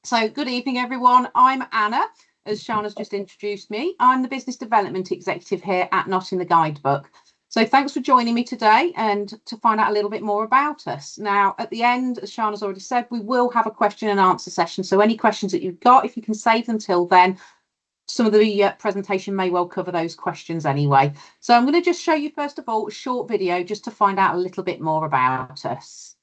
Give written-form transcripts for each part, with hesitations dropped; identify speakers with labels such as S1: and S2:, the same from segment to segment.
S1: So good evening, everyone. I'm Anna, as Sharna's just introduced me. I'm the Business Development Executive here at Not in the Guidebook. So thanks for joining me today and to find out a little bit more about us. Now, at the end, as Sharna's already said, we will have a question and answer session. So any questions that you've got, if you can save them till then, some of the presentation may well cover those questions anyway. So I'm going to just show you, first of all, a short video just to find out a little bit more about us.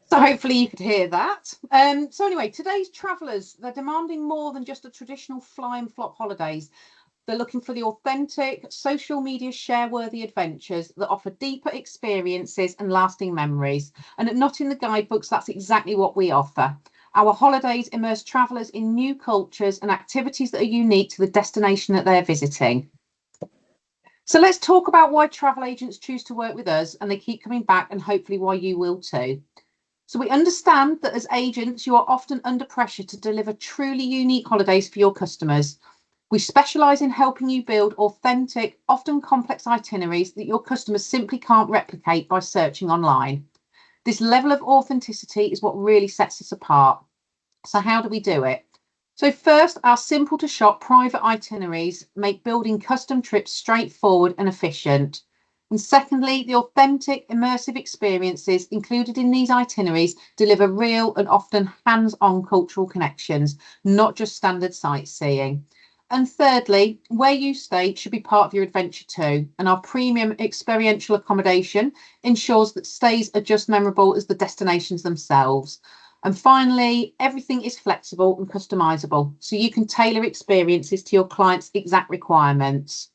S1: So hopefully you could hear that. So anyway, today's travellers, they're demanding more than just a traditional fly and flop holidays. They're looking for the authentic, social media share-worthy adventures that offer deeper experiences and lasting memories. And at Not in the Guidebooks, that's exactly what we offer. Our holidays immerse travellers in new cultures and activities that are unique to the destination that they're visiting. So let's talk about why travel agents choose to work with us and they keep coming back, and hopefully why you will too. So we understand that as agents, you are often under pressure to deliver truly unique holidays for your customers. We specialise in helping you build authentic, often complex itineraries that your customers simply can't replicate by searching online. This level of authenticity is what really sets us apart. So how do we do it? So first, our simple to shop private itineraries make building custom trips straightforward and efficient. And secondly, the authentic, immersive experiences included in these itineraries deliver real and often hands-on cultural connections, not just standard sightseeing. And thirdly, where you stay should be part of your adventure too. And our premium experiential accommodation ensures that stays are just memorable as the destinations themselves. And finally, everything is flexible and customizable, so you can tailor experiences to your client's exact requirements.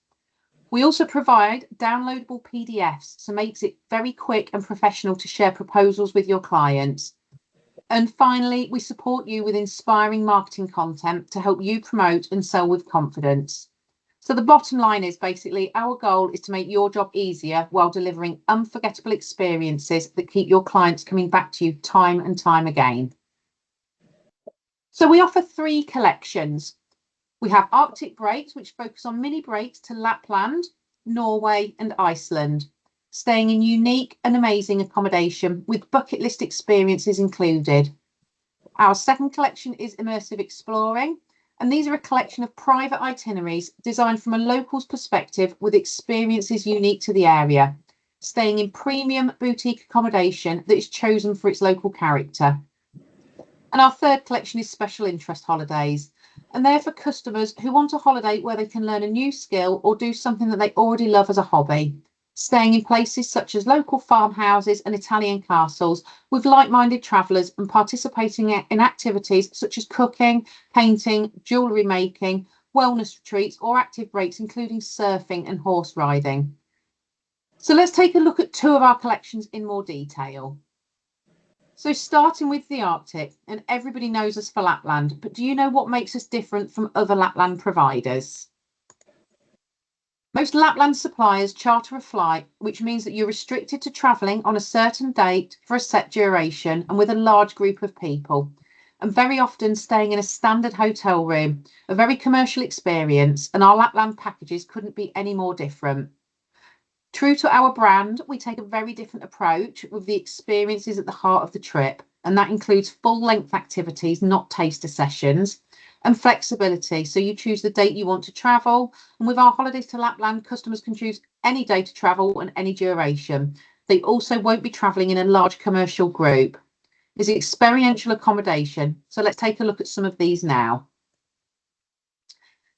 S1: We also provide downloadable PDFs, so makes it very quick and professional to share proposals with your clients. And finally, we support you with inspiring marketing content to help you promote and sell with confidence. So the bottom line is basically our goal is to make your job easier while delivering unforgettable experiences that keep your clients coming back to you time and time again. So we offer 3 collections. We have Arctic breaks, which focus on mini breaks to Lapland, Norway and Iceland, staying in unique and amazing accommodation with bucket list experiences included. Our second collection is Immersive Exploring, and these are a collection of private itineraries designed from a local's perspective with experiences unique to the area, staying in premium boutique accommodation that is chosen for its local character. And our third collection is Special Interest Holidays, and they're for customers who want a holiday where they can learn a new skill or do something that they already love as a hobby, staying in places such as local farmhouses and Italian castles with like-minded travellers and participating in activities such as cooking, painting, jewellery making, wellness retreats or active breaks including surfing and horse riding. So let's take a look at 2 of our collections in more detail. So starting with the Arctic, and everybody knows us for Lapland, but do you know what makes us different from other Lapland providers? Most Lapland suppliers charter a flight, which means that you're restricted to travelling on a certain date for a set duration and with a large group of people, and very often staying in a standard hotel room, a very commercial experience, and our Lapland packages couldn't be any more different. True to our brand, we take a very different approach with the experiences at the heart of the trip, and that includes full-length activities, not taster sessions, and flexibility. So you choose the date you want to travel, and with our holidays to Lapland, customers can choose any day to travel and any duration. They also won't be travelling in a large commercial group. It's experiential accommodation. So let's take a look at some of these now.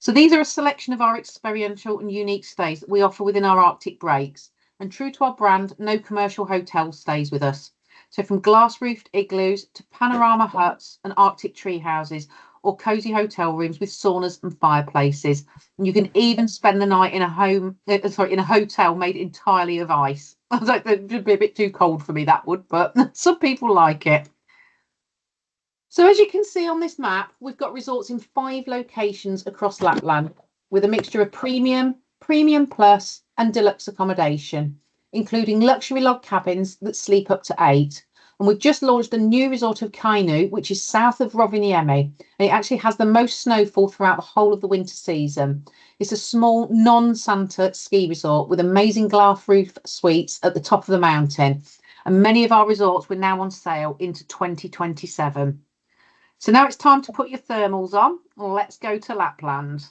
S1: So these are a selection of our experiential and unique stays that we offer within our Arctic breaks. And true to our brand, no commercial hotel stays with us. So from glass-roofed igloos to panorama huts and Arctic tree houses, or cosy hotel rooms with saunas and fireplaces. And you can even spend the night in a hotel made entirely of ice. I was like, that would be a bit too cold for me, that would, but some people like it. So as you can see on this map, we've got resorts in 5 locations across Lapland with a mixture of premium, premium plus and deluxe accommodation, including luxury log cabins that sleep up to 8. And we've just launched a new resort of Kainu, which is south of Rovaniemi, and it actually has the most snowfall throughout the whole of the winter season. It's a small non-Santa ski resort with amazing glass roof suites at the top of the mountain. And many of our resorts were now on sale into 2027. So now it's time to put your thermals on. Let's go to Lapland.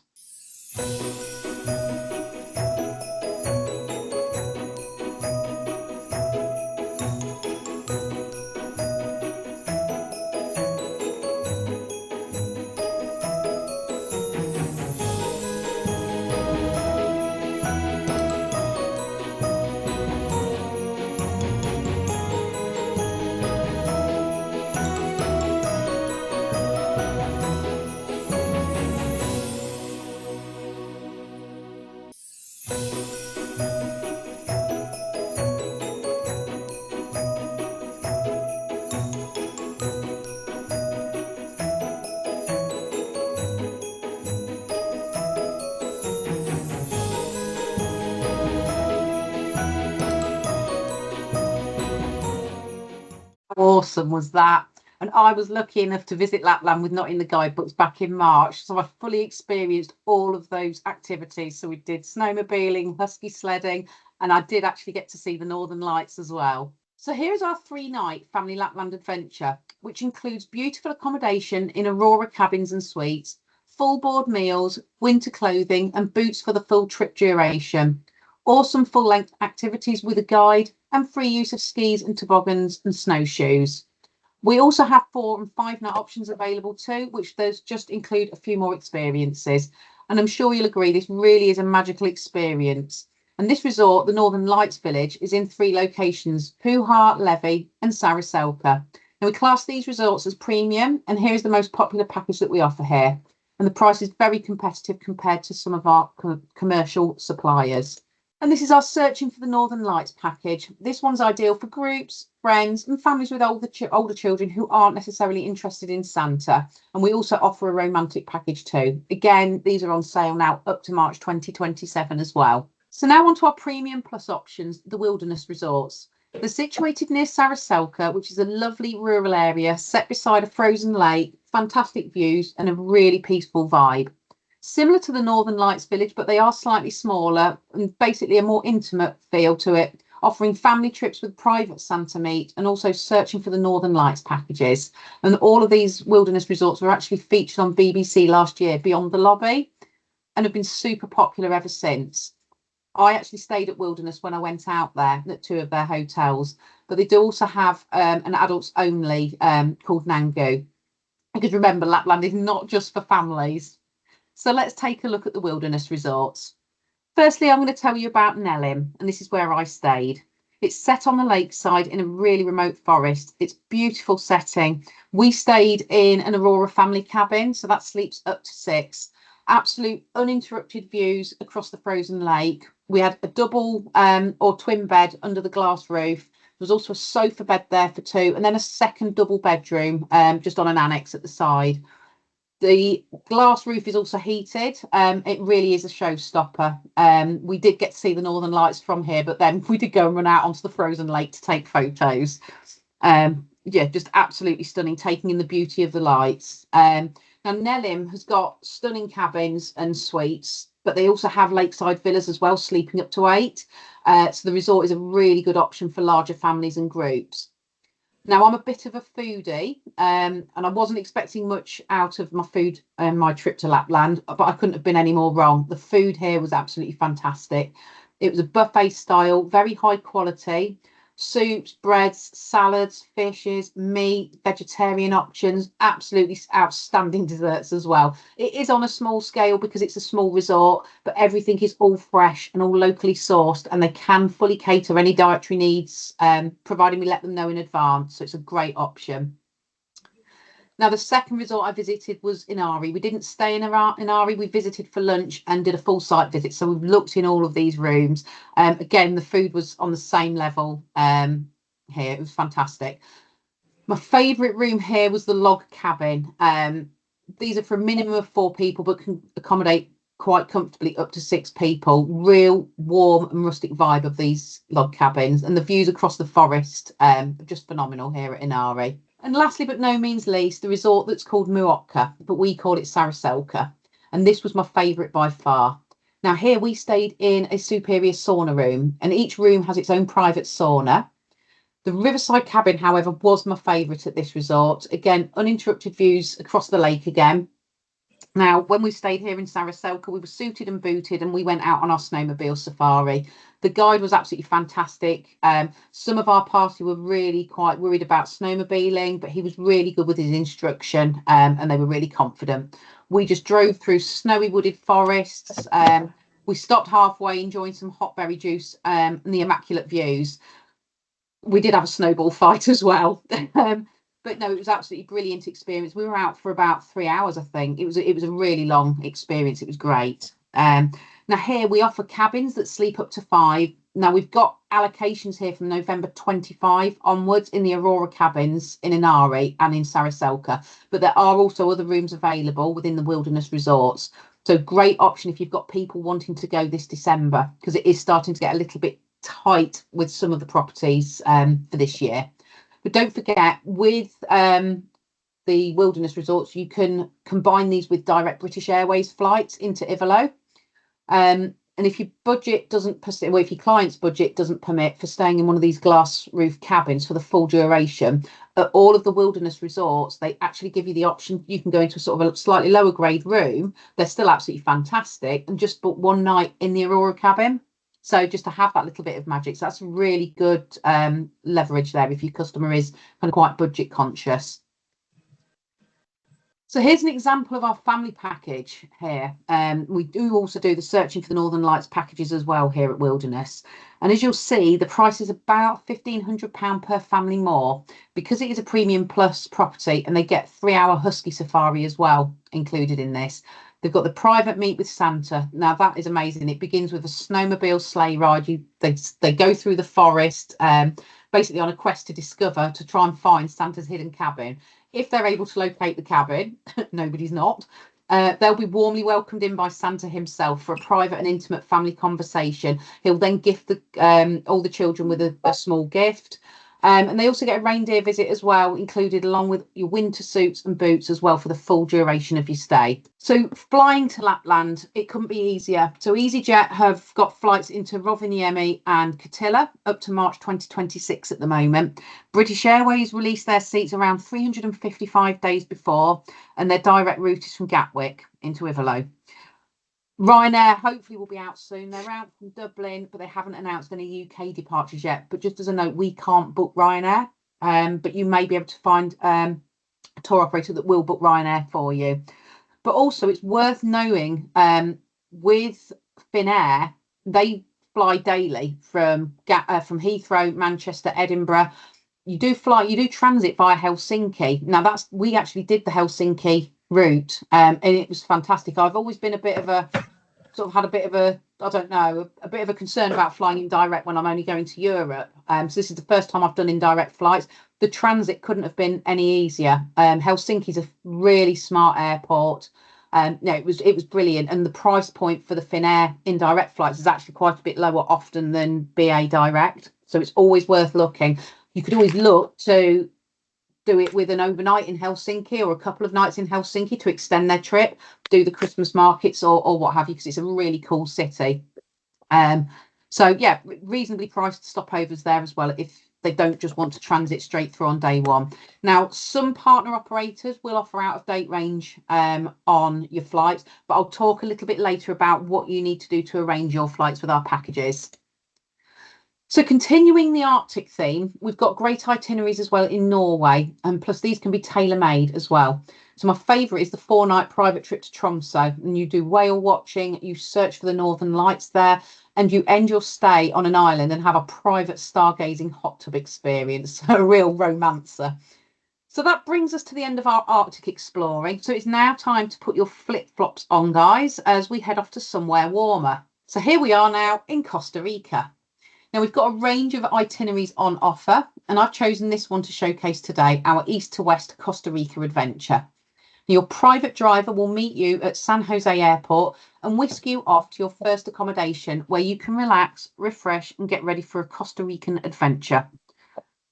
S1: Awesome was that. And I was lucky enough to visit Lapland with Not in the Guidebooks back in March. So I fully experienced all of those activities. So we did snowmobiling, husky sledding, and I did actually get to see the Northern Lights as well. So here's our 3-night family Lapland adventure, which includes beautiful accommodation in Aurora cabins and suites, full board meals, winter clothing, and boots for the full trip duration. Awesome full-length activities with a guide and free use of skis and toboggans and snowshoes. We also have 4 and 5-night options available too, which does just include a few more experiences. And I'm sure you'll agree this really is a magical experience. And this resort, the Northern Lights Village, is in 3 locations: Puha, Levi and Saraselka. Now we class these resorts as premium, and here is the most popular package that we offer here. And the price is very competitive compared to some of our commercial suppliers. And this is our Searching for the Northern Lights package. This one's ideal for groups, friends and families with older children who aren't necessarily interested in Santa. And we also offer a romantic package too. Again, these are on sale now up to March 2027 as well. So now on to our premium plus options, the wilderness resorts. They're situated near Saraselka, which is a lovely rural area set beside a frozen lake, fantastic views and a really peaceful vibe. Similar to the Northern Lights Village, but they are slightly smaller and basically a more intimate feel to it, offering family trips with private Santa meet and also Searching for the Northern Lights packages. And all of these wilderness resorts were actually featured on BBC last year, Beyond the Lobby, and have been super popular ever since. I actually stayed at Wilderness when I went out there at 2 of their hotels, but they do also have an adults only called Nangu. Because remember, Lapland is not just for families. So let's take a look at the wilderness resorts. Firstly, I'm going to tell you about Nelim, and this is where I stayed. It's set on the lakeside in a really remote forest. It's beautiful setting. We stayed in an Aurora family cabin, so that sleeps up to 6. Absolute uninterrupted views across the frozen lake. We had a double or twin bed under the glass roof. There was also a sofa bed there for 2, and then a second double bedroom just on an annex at the side. The glass roof is also heated. It really is a showstopper. We did get to see the Northern Lights from here, but then we did go and run out onto the frozen lake to take photos. Yeah, just absolutely stunning, taking in the beauty of the lights. Now, Nelim has got stunning cabins and suites, but they also have lakeside villas as well, sleeping up to 8. So the resort is a really good option for larger families and groups. Now, I'm a bit of a foodie, and I wasn't expecting much out of my food and my trip to Lapland, but I couldn't have been any more wrong. The food here was absolutely fantastic. It was a buffet style, very high quality. Soups, breads, salads, fishes, meat, vegetarian options, absolutely outstanding desserts as well. It is on a small scale because it's a small resort, but everything is all fresh and all locally sourced, and they can fully cater any dietary needs, providing we let them know in advance. So it's a great option. Now, the second resort I visited was Inari. We didn't stay in Inari. We visited for lunch and did a full site visit. So we've looked in all of these rooms. Again, the food was on the same level here. It was fantastic. My favourite room here was the log cabin. These are for a minimum of 4 people, but can accommodate quite comfortably up to 6 people. Real warm and rustic vibe of these log cabins, and the views across the forest are just phenomenal here at Inari. And lastly, but no means least, the resort that's called Muotka, but we call it Saraselka. And this was my favourite by far. Now here we stayed in a superior sauna room, and each room has its own private sauna. The riverside cabin, however, was my favourite at this resort. Again, uninterrupted views across the lake again. Now, when we stayed here in Saraselka, we were suited and booted and we went out on our snowmobile safari. The guide was absolutely fantastic. Some of our party were really quite worried about snowmobiling, but he was really good with his instruction, and they were really confident. We just drove through snowy wooded forests. We stopped halfway enjoying some hot berry juice and the immaculate views. We did have a snowball fight as well. But no, it was absolutely brilliant experience. We were out for about 3 hours, I think. It was a really long experience. It was great. Now here we offer cabins that sleep up to 5. Now we've got allocations here from November 25 onwards in the Aurora cabins in Inari and in Saraselka, but there are also other rooms available within the wilderness resorts. So great option if you've got people wanting to go this December, because it is starting to get a little bit tight with some of the properties for this year. But don't forget, with the wilderness resorts, you can combine these with direct British Airways flights into Ivalo. And if your budget doesn't, well, if your client's budget doesn't permit for staying in one of these glass roof cabins for the full duration, at all of the wilderness resorts, they actually give you the option. You can go into a sort of a slightly lower grade room. They're still absolutely fantastic, and just book one night in the Aurora cabin. So just to have that little bit of magic. So that's really good leverage there if your customer is kind of quite budget conscious. So here's an example of our family package here. We do also do the Searching for the Northern Lights packages as well here at Wilderness. And as you'll see, the price is about £1,500 per family more, because it is a premium plus property, and they get 3-hour husky safari as well included in this. They've got the private meet with Santa. Now that is amazing. It begins with a snowmobile sleigh ride. They go through the forest, basically on a quest to discover, to try and find Santa's hidden cabin. If they're able to locate the cabin, nobody's not, they'll be warmly welcomed in by Santa himself for a private and intimate family conversation. He'll then gift all the children with a small gift. And they also get a reindeer visit as well, included along with your winter suits and boots as well for the full duration of your stay. So flying to Lapland, it couldn't be easier. So EasyJet have got flights into Rovaniemi and Katila up to March 2026 at the moment. British Airways released their seats around 355 days before, and their direct route is from Gatwick into Ivalo. Ryanair hopefully will be out soon. They're out from Dublin, but they haven't announced any UK departures yet. But just as a note, we can't book Ryanair, but you may be able to find a tour operator that will book Ryanair for you. But also, it's worth knowing with Finnair, they fly daily from Heathrow, Manchester, Edinburgh. You do transit via Helsinki. Now we actually did the Helsinki route, and it was fantastic. I've always been a bit of a concern about flying indirect when I'm only going to Europe. So this is the first time I've done indirect flights. The transit couldn't have been any easier. Helsinki's a really smart airport. No, it was brilliant, and the price point for the Finnair indirect flights is actually quite a bit lower often than BA direct. So it's always worth looking. You could always look to do it with an overnight in Helsinki or a couple of nights in Helsinki to extend their trip, do the Christmas markets or what have you, because it's a really cool city. So yeah, reasonably priced stopovers there as well if they don't just want to transit straight through on day one. Now, some partner operators will offer out of date range on your flights, but I'll talk a little bit later about what you need to do to arrange your flights with our packages. So continuing the Arctic theme, we've got great itineraries as well in Norway, and plus these can be tailor-made as well. So my favourite is the 4-night private trip to Tromsø, and you do whale watching, you search for the Northern Lights there, and you end your stay on an island and have a private stargazing hot tub experience, a real romancer. So that brings us to the end of our Arctic exploring. So it's now time to put your flip-flops on, guys, as we head off to somewhere warmer. So here we are now in Costa Rica. Now we've got a range of itineraries on offer, and I've chosen this one to showcase today, our East to West Costa Rica adventure. Your private driver will meet you at San Jose Airport and whisk you off to your first accommodation where you can relax, refresh, and get ready for a Costa Rican adventure.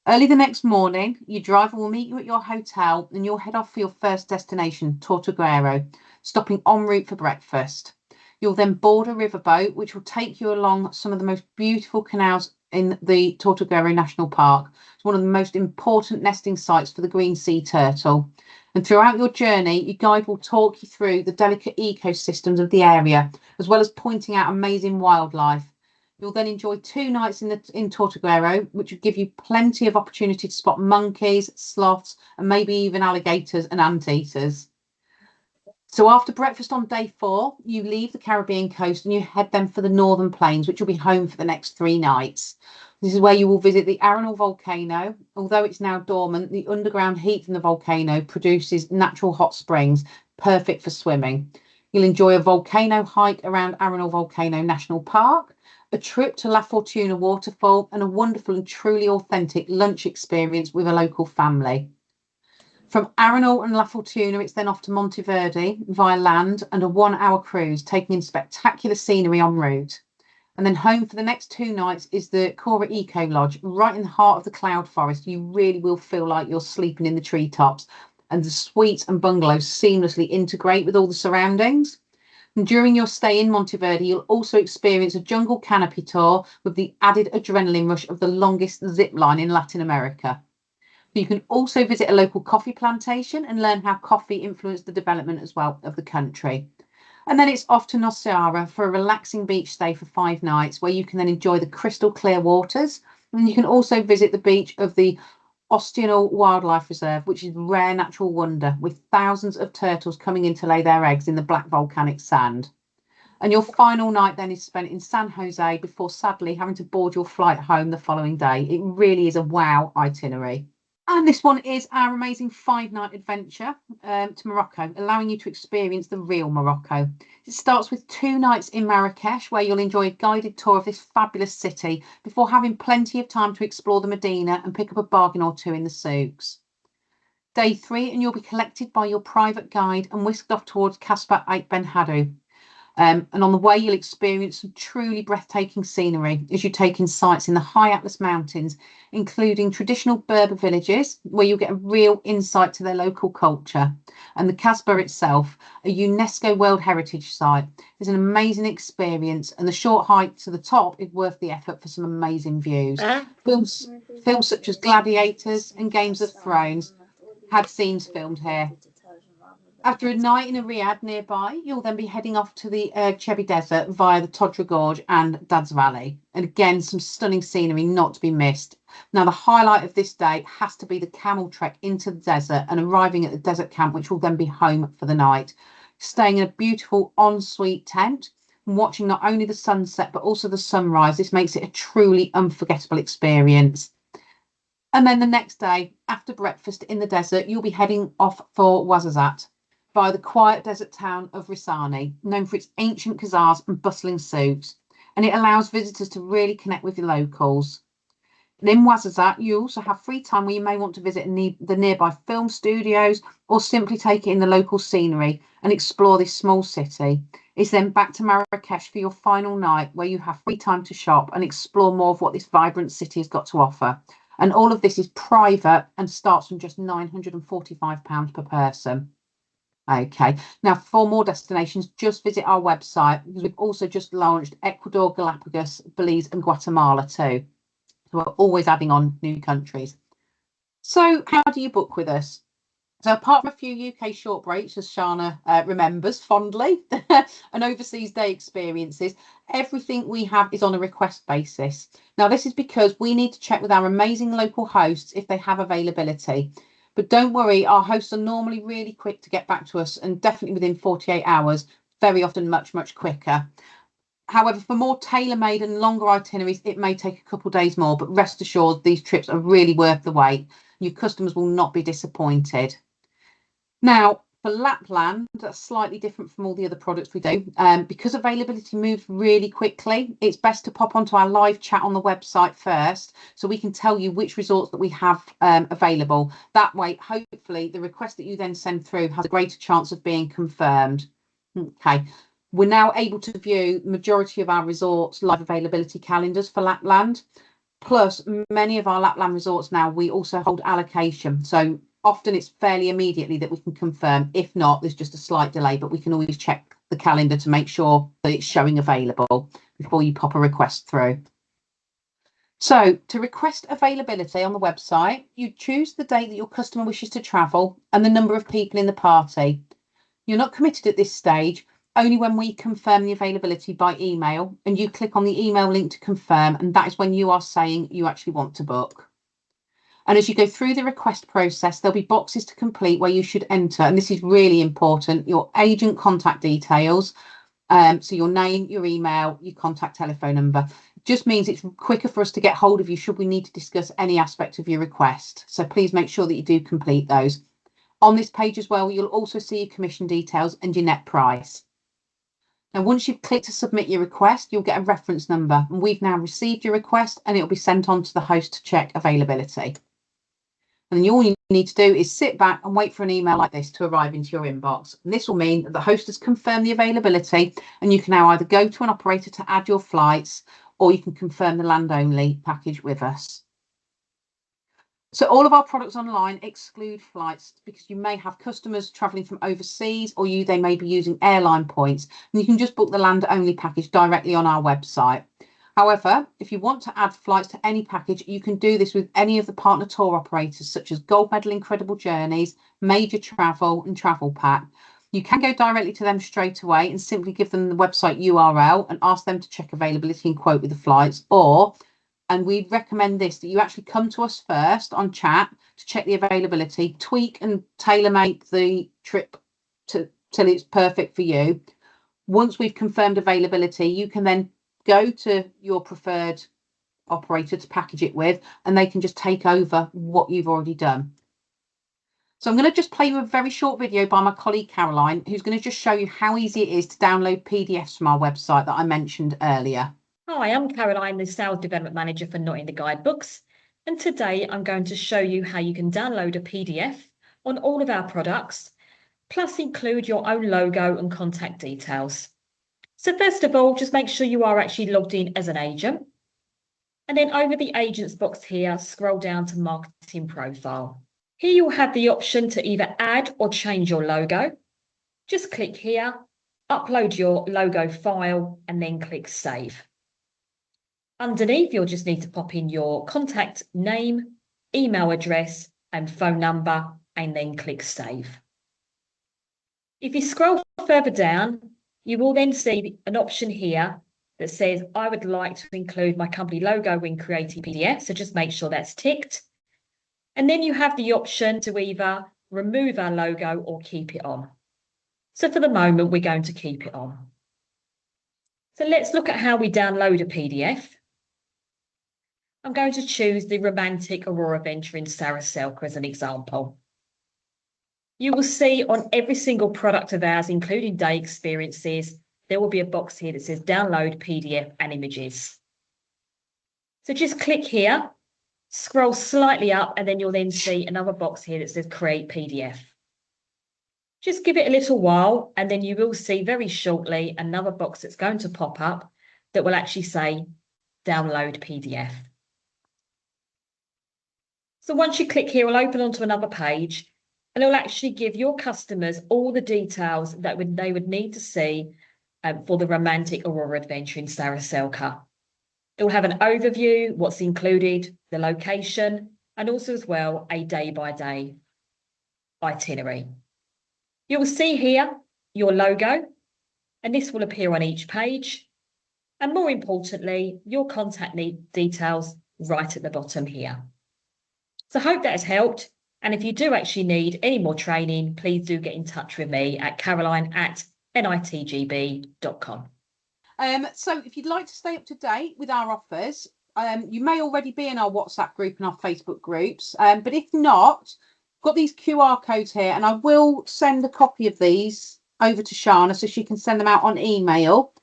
S1: Early the next morning, your driver will meet you at your hotel and you'll head off for your first destination, Tortuguero, stopping en route for breakfast. You'll then board a riverboat, which will take you along some of the most beautiful canals in the Tortuguero National Park. It's one of the most important nesting sites for the green sea turtle. And throughout your journey, your guide will talk you through the delicate ecosystems of the area, as well as pointing out amazing wildlife. You'll then enjoy 2 nights in Tortuguero, which will give you plenty of opportunity to spot monkeys, sloths, and maybe even alligators and anteaters. So after breakfast on day 4, you leave the Caribbean coast and you head then for the Northern Plains, which will be home for the next 3 nights. This is where you will visit the Arenal volcano. Although it's now dormant, the underground heat from the volcano produces natural hot springs, perfect for swimming. You'll enjoy a volcano hike around Arenal Volcano National Park, a trip to La Fortuna waterfall, and a wonderful and truly authentic lunch experience with a local family. From Arenal and La Fortuna, it's then off to Monteverde via land and a 1-hour cruise, taking in spectacular scenery en route. And then home for the next 2 nights is the Cora Eco Lodge, right in the heart of the cloud forest. You really will feel like you're sleeping in the treetops, and the suites and bungalows seamlessly integrate with all the surroundings. And during your stay in Monteverde, you'll also experience a jungle canopy tour with the added adrenaline rush of the longest zip line in Latin America. You can also visit a local coffee plantation and learn how coffee influenced the development as well of the country. And then it's off to Nosara for a relaxing beach stay for 5 nights, where you can then enjoy the crystal clear waters. And you can also visit the beach of the Ostional Wildlife Reserve, which is a rare natural wonder, with thousands of turtles coming in to lay their eggs in the black volcanic sand. And your final night then is spent in San Jose before sadly having to board your flight home the following day. It really is a wow itinerary. And this one is our amazing 5-night adventure to Morocco, allowing you to experience the real Morocco. It starts with 2 nights in Marrakesh, where you'll enjoy a guided tour of this fabulous city before having plenty of time to explore the Medina and pick up a bargain or 2 in the souks. Day 3, and you'll be collected by your private guide and whisked off towards Casbah Ait Ben Haddou. And on the way, you'll experience some truly breathtaking scenery as you take in sights in the high Atlas Mountains, including traditional Berber villages, where you'll get a real insight to their local culture. And the Casbah itself, a UNESCO World Heritage Site, is an amazing experience, and the short hike to the top is worth the effort for some amazing views. Films such as Gladiators and Games of Thrones had scenes filmed here. After a night in a riad nearby, you'll then be heading off to the Chebi Desert via the Todra Gorge and Dad's Valley. And again, some stunning scenery not to be missed. Now, the highlight of this day has to be the camel trek into the desert and arriving at the desert camp, which will then be home for the night. Staying in a beautiful ensuite tent and watching not only the sunset, but also the sunrise. This makes it a truly unforgettable experience. And then the next day, after breakfast in the desert, you'll be heading off for Ouarzazate by the quiet desert town of Rissani, known for its ancient bazaars and bustling souks, and it allows visitors to really connect with the locals. And in Ouarzazate, you also have free time where you may want to visit the nearby film studios or simply take in the local scenery and explore this small city. It's then back to Marrakesh for your final night, where you have free time to shop and explore more of what this vibrant city has got to offer. And all of this is private and starts from just £945 per person. Okay, now for more destinations, just visit our website, because we've also just launched Ecuador, Galapagos, Belize and Guatemala too. So we're always adding on new countries. So how do you book with us? So apart from a few UK short breaks, as Sharna remembers fondly, and overseas day experiences, everything we have is on a request basis. Now, this is because we need to check with our amazing local hosts if they have availability. But don't worry, our hosts are normally really quick to get back to us, and definitely within 48 hours, very often much, much quicker. However, for more tailor-made and longer itineraries, it may take a couple of days more, but rest assured, these trips are really worth the wait. Your customers will not be disappointed. Now, For Lapland, that's slightly different from all the other products we do. Because availability moves really quickly, it's best to pop onto our live chat on the website first so we can tell you which resorts that we have available. That way, hopefully, the request that you then send through has a greater chance of being confirmed. Okay. We're now able to view the majority of our resorts' live availability calendars for Lapland. Plus, many of our Lapland resorts now, we also hold allocation. So often it's fairly immediately that we can confirm. If not, there's just a slight delay, but we can always check the calendar to make sure that it's showing available before you pop a request through. So to request availability on the website, you choose the date that your customer wishes to travel and the number of people in the party. You're not committed at this stage, only when we confirm the availability by email, and you click on the email link to confirm, and that is when you are saying you actually want to book. And as you go through the request process, there'll be boxes to complete where you should enter, and this is really important, your agent contact details. So your name, your email, your contact telephone number. Just means it's quicker for us to get hold of you should we need to discuss any aspect of your request. So please make sure that you do complete those. On this page as well, you'll also see your commission details and your net price. Now, once you've clicked to submit your request, you'll get a reference number, and we've now received your request and it'll be sent on to the host to check availability. And then all you need to do is sit back and wait for an email like this to arrive into your inbox. And this will mean that the host has confirmed the availability, and you can now either go to an operator to add your flights, or you can confirm the land only package with us. So all of our products online exclude flights because you may have customers traveling from overseas, or they may be using airline points, and you can just book the land only package directly on our website. However, if you want to add flights to any package, you can do this with any of the partner tour operators such as Gold Medal Incredible Journeys, Major Travel and Travel Pack. You can go directly to them straight away and simply give them the website URL and ask them to check availability and quote with the flights. And we'd recommend this, that you actually come to us first on chat to check the availability, tweak and tailor-make the trip till it's perfect for you. Once we've confirmed availability, you can then go to your preferred operator to package it with, and they can just take over what you've already done. So I'm going to just play you a very short video by my colleague Caroline, who's going to just show you how easy it is to download PDFs from our website that I mentioned earlier.
S2: Hi, I'm Caroline, the Sales Development Manager for Not in the Guidebooks, and today I'm going to show you how you can download a PDF on all of our products, plus include your own logo and contact details. So first of all, just make sure you are actually logged in as an agent. And then over the agents box here, scroll down to marketing profile. Here you'll have the option to either add or change your logo. Just click here, upload your logo file, and then click save. Underneath, you'll just need to pop in your contact name, email address, and phone number, and then click save. If you scroll further down, you will then see an option here that says, I would like to include my company logo when creating PDF. So just make sure that's ticked. And then you have the option to either remove our logo or keep it on. So for the moment, we're going to keep it on. So let's look at how we download a PDF. I'm going to choose the Romantic Aurora Venture in Saraselka as an example. You will see on every single product of ours, including day experiences, there will be a box here that says download PDF and images. So just click here, scroll slightly up, and then you'll then see another box here that says create PDF. Just give it a little while, and then you will see very shortly another box that's going to pop up that will actually say download PDF. So once you click here, it'll open onto another page, and it'll actually give your customers all the details that they would need to see for the Romantic Aurora Adventure in Saraselka. It will have an overview, what's included, the location, and also as well a day-by-day itinerary. You will see here your logo, and this will appear on each page. And more importantly, your contact details right at the bottom here. So I hope that has helped. And if you do actually need any more training, please do get in touch with me at caroline@nitgb.com.
S1: So if you'd like to stay up to date with our offers, you may already be in our WhatsApp group and our Facebook groups. But if not, got these QR codes here, and I will send a copy of these over to Sharna so she can send them out on email.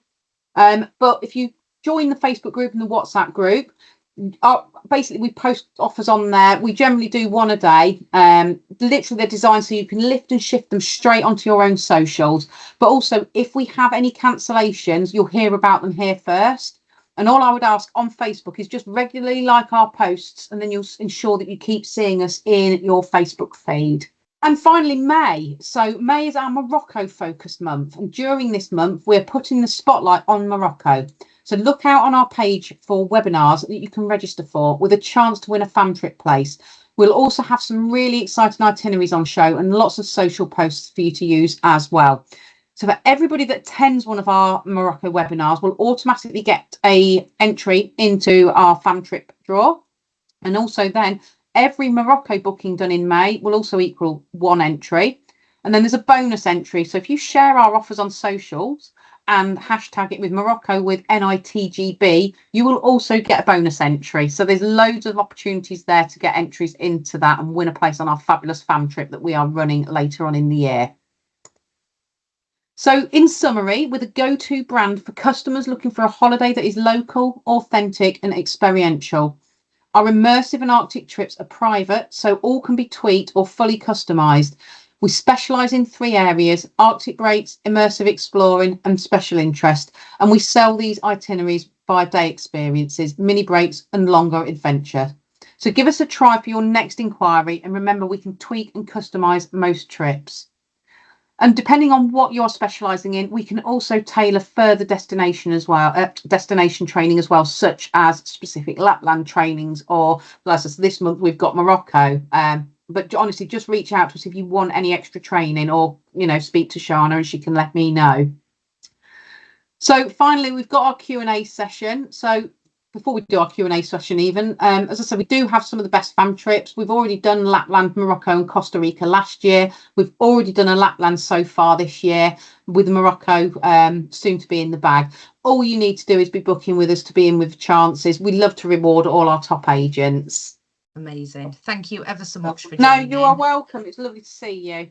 S1: But if you join the Facebook group and the WhatsApp group, basically we post offers on there. We generally do one a day. Literally they're designed so you can lift and shift them straight onto your own socials. But also, if we have any cancellations, you'll hear about them here first. And all I would ask on Facebook is just regularly like our posts, and then you'll ensure that you keep seeing us in your Facebook feed. And finally, May. So May is our Morocco focused month. And during this month, we're putting the spotlight on Morocco. So look out on our page for webinars that you can register for with a chance to win a fam trip place. We'll also have some really exciting itineraries on show and lots of social posts for you to use as well. So for everybody that attends one of our Morocco webinars, will automatically get an entry into our fam trip draw. And also then every Morocco booking done in May will also equal 1 entry. And then there's a bonus entry. So if you share our offers on socials and hashtag it with Morocco with NITGB, you will also get a bonus entry. So there's loads of opportunities there to get entries into that and win a place on our fabulous fam trip that we are running later on in the year. So in summary, we're the go-to brand for customers looking for a holiday that is local, authentic and experiential. Our immersive and Arctic trips are private, so all can be tweaked or fully customised. We specialise in 3 areas: Arctic breaks, immersive exploring and special interest. And we sell these itineraries by day experiences, mini breaks and longer adventure. So give us a try for your next inquiry, and remember we can tweak and customise most trips. And depending on what you're specialising in, we can also tailor further destination training as well, such as specific Lapland trainings, or as this month we've got Morocco. But honestly, just reach out to us if you want any extra training, or speak to Sharna and she can let me know. So finally, we've got our Q&A session. So before we do our Q&A session, as I said, we do have some of the best fam trips. We've already done Lapland, Morocco and Costa Rica last year. We've already done a Lapland so far this year, with Morocco soon to be in the bag. All you need to do is be booking with us to be in with chances. We love to reward all our top agents.
S3: Amazing. Thank you ever so much for joining.
S1: No, you are welcome. It's lovely to see you.